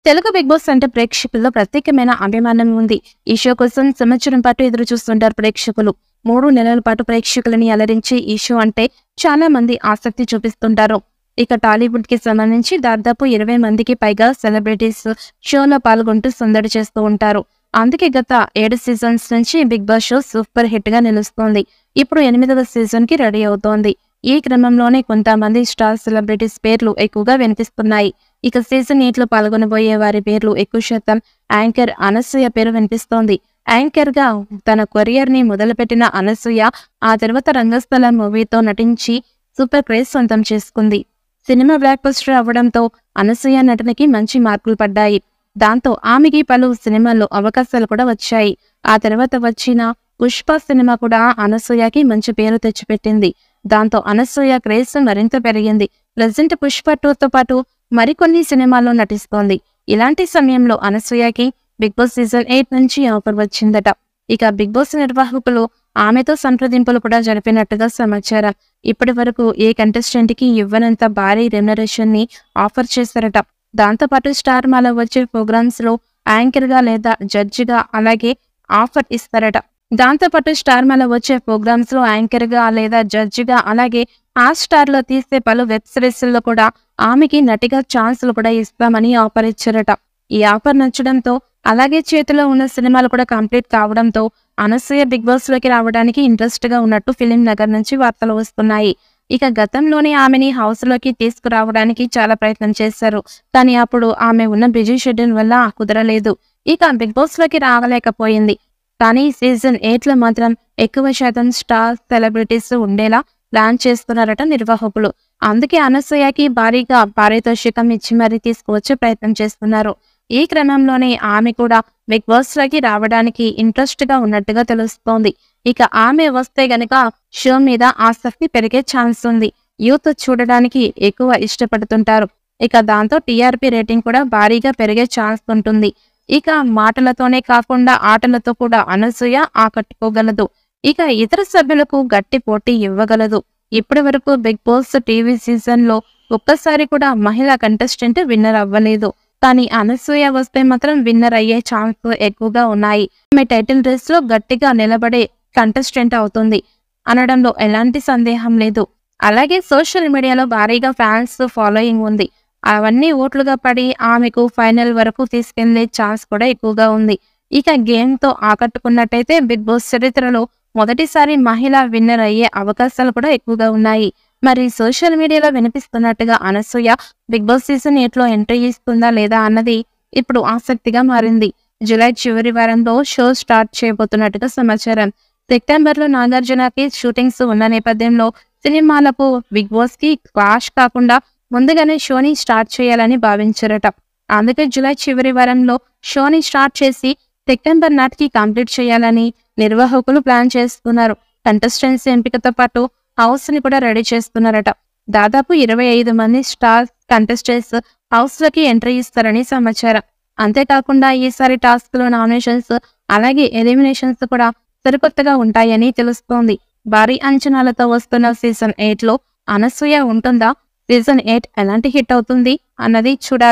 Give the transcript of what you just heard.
Telugu big boss అంటే ప్రేక్షకుల్లో ప్రత్యేకమైన అభిమానం ఉంది. ఈ షో కోసం సంవత్సరం పాటు ఎదురు చూస్తుంటారు ప్రేక్షకులు. 3 నెలల పాటు ప్రేక్షకులని అలరించి ఈ షో అంటే చాలా మంది ఆసక్తి చూపిస్తుంటారు. ఇక టాలీవుడ్ కి సంబంధించి దాదాపు 20 మందికి పైగా సెలబ్రిటీస్ షోలో పాల్గొంటూ సందడి చేస్తూ ఉంటారు. అందుకే గత 7 సీజన్స్ నుంచి Bigg Boss show super hit గా నిలుస్తోంది. ఇప్పుడు 8వ సీజన్ కి రెడీ అవుతోంది. ఈ క్రమంలోనే కొంతమంది స్టార్ సెలబ్రిటీస్ పేర్లు ఎక్కువగా వినిపిస్తున్నాయి. ఇక సీజన్ 8 లో పాల్గొనబోయే వారి పేర్లు ఎక్కువ శాతం యాంకర్ అనసూయ పేరు వినిపిస్తోంది. యాంకర్ గా తన కెరియర్ ని మొదలుపెట్టిన అనసూయ ఆ తర్వాత రంగస్థలం మూవీతో నటించి సూపర్ క్రేజ్ సొంతం చేసుకుంది. సినిమా బ్లాక్ బస్టర్ అవ్వడంతో అనసూయ నటనకి మంచి మార్కులు పడ్డాయి. దాంతో ఆమెకి పలు సినిమాల్లో అవకాశాలు కూడా వచ్చాయి. ఆ తర్వాత వచ్చిన పుష్ప సినిమా కూడా అనసూయకి మంచి పేరు తెచ్చిపెట్టింది. దాంతో అనసూయ క్రేజ్ మరింత పెరిగింది. ప్రెజెంట్ పుష్ప 2తో పాటు మరికొన్ని సినిమాల్లో నటిస్తోంది. ఇలాంటి సమయంలో అనసూయకి బిగ్ బాస్ సీజన్ 8 నుంచి ఆఫర్ వచ్చిందట. ఇక బిగ్ బాస్ నిర్వాహకులు ఆమెతో సంప్రదింపులు కూడా జరిపినట్టుగా సమాచారం. ఇప్పటి వరకు ఏ కంటెస్టెంట్ కి ఇవ్వనంత భారీ రెమ్యునరేషన్ ని ఆఫర్ చేశారట. దాంతోపాటు స్టార్ మాల వచ్చే ప్రోగ్రామ్స్ లో యాంకర్ గా లేదా జడ్జిగా అలాగే ఆఫర్ ఇస్తారట. దాంతోపాటు స్టార్ మాల వచ్చే ప్రోగ్రామ్స్ లో యాంకర్ గా లేదా జడ్జిగా అలాగే ఆ స్టార్ లో తీసే పలు వెబ్ సిరీస్ లో కూడా ఆమెకి నటిగా ఛాన్సులు కూడా ఇస్తామని ఆఫర్ ఇచ్చారట. ఈ ఆఫర్ నచ్చడంతో అలాగే చేతిలో ఉన్న సినిమాలు కూడా కంప్లీట్ కావడంతో అనసూయ బిగ్ బాస్ లోకి రావడానికి ఇంట్రెస్ట్ గా ఉన్నట్టు ఫిలిం నగర్ నుంచి వార్తలు వస్తున్నాయి. ఇక గతంలోనే ఆమెని హౌస్ లోకి తీసుకురావడానికి చాలా ప్రయత్నం చేశారు. కానీ అప్పుడు ఆమె ఉన్న బిజీ షెడ్యూల్ వల్ల కుదరలేదు. ఇక బిగ్ బాస్ లోకి రాగలేకపోయింది. కానీ సీజన్ 8 లో మాత్రం ఎక్కువ శాతం స్టార్ సెలబ్రిటీస్ ఉండేలా ప్లాన్ చేస్తున్నారట నిర్వాహకులు. అందుకే అనసూయకి భారీగా పారితోషికం ఇచ్చి మరీ తీసుకువచ్చే ప్రయత్నం చేస్తున్నారు. ఈ క్రమంలోనే ఆమె కూడా బిగ్ బాస్ లోకి రావడానికి ఇంట్రెస్ట్ గా ఉన్నట్టుగా తెలుస్తోంది. ఇక ఆమె వస్తే గనక షో మీద ఆసక్తి పెరిగే ఛాన్స్ ఉంది. యూత్ చూడడానికి ఎక్కువ ఇష్టపడుతుంటారు. ఇక దాంతో టీఆర్పీ రేటింగ్ కూడా భారీగా పెరిగే ఛాన్స్ ఉంటుంది. ఇక మాటలతోనే కాకుండా ఆటలతో కూడా అనసూయ ఆకట్టుకోగలదు. ఇక ఇతర సభ్యులకు గట్టి పోటీ ఇవ్వగలదు. ఇప్పటి వరకు బిగ్ బాస్ టీవీ సీజన్ లో ఒక్కసారి కూడా మహిళా కంటెస్టెంట్ విన్నర్ అవ్వలేదు. కానీ అనసూయ వస్తే మాత్రం విన్నర్ అయ్యే ఛాన్స్ ఎక్కువగా ఉన్నాయి. ఆమె టైటిల్ రేస్ లో గట్టిగా నిలబడే కంటెస్టెంట్ అవుతుంది అనడంలో ఎలాంటి సందేహం లేదు. అలాగే సోషల్ మీడియాలో భారీగా ఫ్యాన్స్ ఫాలోయింగ్ ఉంది. అవన్నీ ఓట్లుగా పడి ఆమెకు ఫైనల్ వరకు తీసుకెళ్లే ఛాన్స్ కూడా ఎక్కువగా ఉంది. ఇక గేమ్ తో ఆకట్టుకున్నట్టయితే బిగ్ బాస్ చరిత్రలో మొదటిసారి మహిళ విన్నర్ అయ్యే అవకాశాలు కూడా ఎక్కువగా ఉన్నాయి. మరి సోషల్ మీడియాలో వినిపిస్తున్నట్టుగా అనసూయ బిగ్ బాస్ సీజన్ 8 లో ఎంట్రీ ఇస్తుందా లేదా అన్నది ఇప్పుడు ఆసక్తిగా మారింది. జూలై చివరి వారంలో షో స్టార్ట్ చేయబోతున్నట్టుగా సమాచారం. సెప్టెంబర్ లో నాగార్జునకి షూటింగ్స్ ఉన్న నేపథ్యంలో సినిమాలకు బిగ్ బాస్ కి క్లాష్ కాకుండా ముందుగానే షోని స్టార్ట్ చేయాలని భావించారట. అందుకే జూలై చివరి వారంలో షోని స్టార్ట్ చేసి సెప్టెంబర్ నాటికి కంప్లీట్ చేయాలని నిర్వాహకులు ప్లాన్ చేస్తున్నారు. కంటెస్టెంట్స్ ఎంపికతో పాటు హౌస్ ని కూడా రెడీ చేస్తున్నారట. దాదాపు 25 మంది స్టార్ కంటెస్టెంట్స్ హౌస్ లోకి ఎంట్రీ ఇస్తారని సమాచారం. అంతేకాకుండా ఈసారి టాస్క్ లో నామినేషన్స్ అలాగే ఎలిమినేషన్స్ కూడా సరికొత్తగా ఉంటాయని తెలుస్తోంది. భారీ అంచనాలతో వస్తున్న సీజన్ 8 లో అనసూయ ఉంటుందా? సీజన్ 8 ఎలాంటి హిట్ అవుతుంది అన్నది చూడాలి.